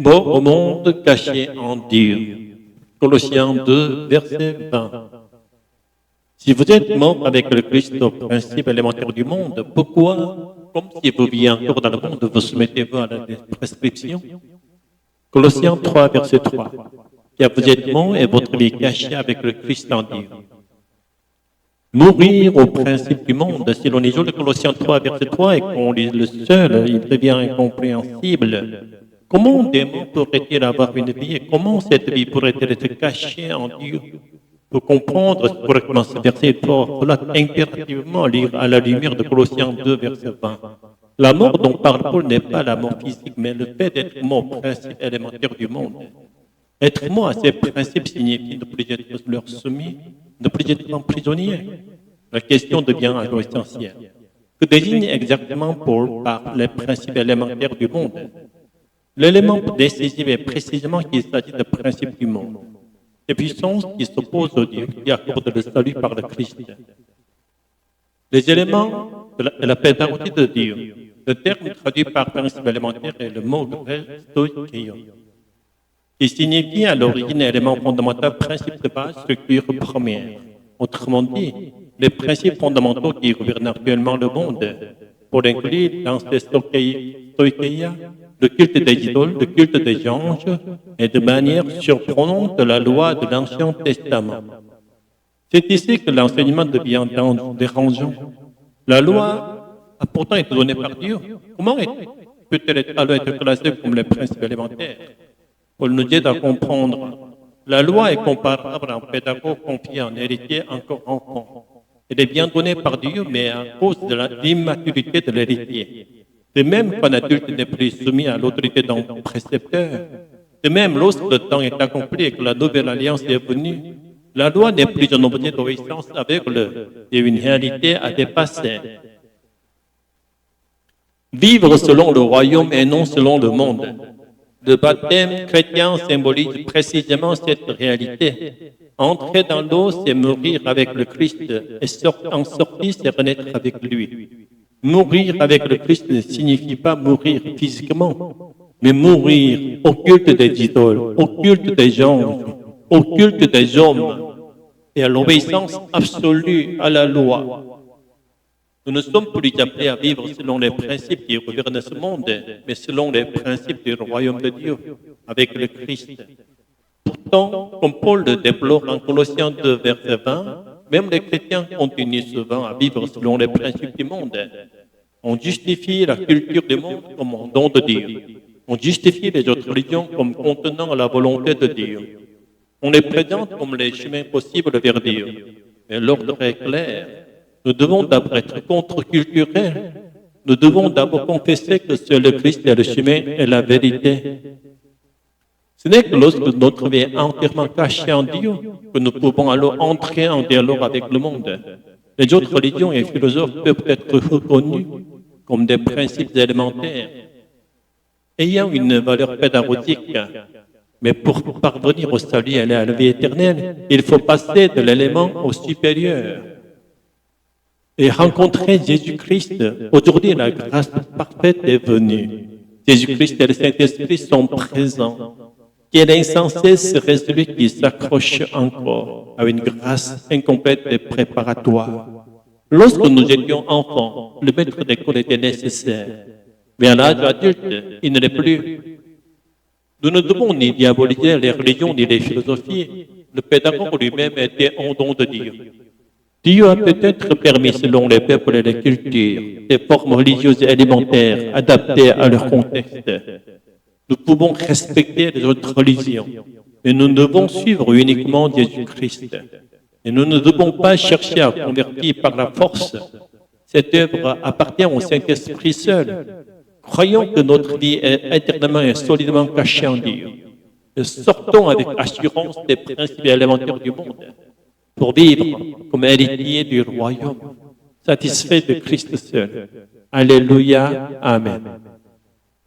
Mort au monde caché en Dieu. Colossiens 2, verset 20. Si vous êtes mort avec le Christ au principe élémentaire du monde, pourquoi, comme si vous viviez encore dans le monde, vous soumettez-vous à la prescription? Colossiens 3, verset 3. Car vous êtes mort et votre vie cachée avec le Christ en Dieu. Mourir au principe du monde, si l'on lit le Colossiens 3, verset 3, et qu'on lit le seul, il devient incompréhensible. Comment des morts pourraient-ils avoir une vie et comment cette vie pourrait-elle être cachée en Dieu? Pour comprendre correctement ce verset, il faut impérativement lire à la lumière de Colossiens 2, verset 20. La mort dont parle Paul n'est pas la mort physique, mais le fait d'être mort au principe élémentaire du monde. Être mort à ces principes signifie ne plus être leur soumis, ne plus être prisonnier. La question devient alors essentielle. Que désigne exactement Paul par les principes élémentaires du monde? L'élément décisif est précisément qu'il s'agit de principes du monde, des puissances qui s'opposent au Dieu, qui accordent le salut par le Christ. Les éléments de la pédagogie de Dieu. Le terme traduit par principe élémentaire est le mot grec stoicheia, qui signifie à l'origine élément fondamental, principe de base, structure première. Autrement dit, les principes fondamentaux qui gouvernent actuellement le monde, pour inclure dans ces stoicheia, le culte des idoles, le culte des anges, et de manière surprenante la loi de l'Ancien Testament. C'est ici que l'enseignement devient dérangeant. La loi a pourtant été donnée par Dieu. Comment peut-elle alors être classée comme les principes élémentaires? Paul nous aide à comprendre. La loi est comparable à un pédagogue confié en héritier encore enfant. Elle est bien donnée par Dieu, mais à cause de l'immaturité de l'héritier. De même qu'un adulte n'est plus soumis à l'autorité d'un précepteur, de même lorsque le temps est accompli et que la nouvelle alliance est venue, la loi n'est plus un objet d'obéissance aveugle et une réalité à dépasser. Vivre selon le royaume et non selon le monde. Le baptême chrétien symbolise précisément cette réalité. Entrer dans l'eau, c'est mourir avec le Christ, et en sortir, c'est renaître avec lui. Mourir avec le Christ ne signifie pas mourir physiquement, mais mourir au culte des idoles, au culte des anges, au culte des hommes et à l'obéissance absolue à la loi. Nous ne sommes plus appelés à vivre selon les principes qui gouvernent ce monde, mais selon les principes du royaume de Dieu, avec le Christ. Pourtant, comme Paul le déplore en Colossiens 2, verset 20, même les chrétiens continuent souvent à vivre selon les principes du monde. On justifie la culture du monde comme un don de Dieu. On justifie les autres religions comme contenant la volonté de Dieu. On les présente comme les chemins possibles vers Dieu. Mais l'ordre est clair. Nous devons d'abord être contre-culturels. Nous devons d'abord confesser que seul le Christ est le chemin et la vérité. Ce n'est que lorsque notre vie est entièrement cachée en Dieu que nous pouvons alors entrer en dialogue avec le monde. Les autres religions et philosophes peuvent être reconnus comme des principes élémentaires, ayant une valeur pédagogique. Mais pour parvenir au salut et à la vie éternelle, il faut passer de l'élément au supérieur et rencontrer Jésus-Christ. Aujourd'hui, la grâce parfaite est venue. Jésus-Christ et le Saint-Esprit sont présents. Quel insensé serait celui qui s'accroche encore à une grâce incomplète et préparatoire. Lorsque nous étions enfants, le maître d'école était nécessaire. Mais à l'âge adulte, il ne l'est plus. Nous ne devons ni diaboliser les religions ni les philosophies. Le pédagogue lui-même était un don de Dieu. Dieu a peut-être permis, selon les peuples et les cultures, des formes religieuses élémentaires adaptées à leur contexte. Nous pouvons respecter les autres religions, mais nous devons suivre uniquement Jésus-Christ. Et nous ne devons pas chercher à convertir par la force. Cette œuvre appartient au Saint-Esprit seul. Croyons que notre vie est éternellement et solidement cachée en Dieu. Et sortons avec assurance des principes élémentaires du monde pour vivre comme héritiers du royaume, satisfaits de Christ seul. Alléluia. Amen.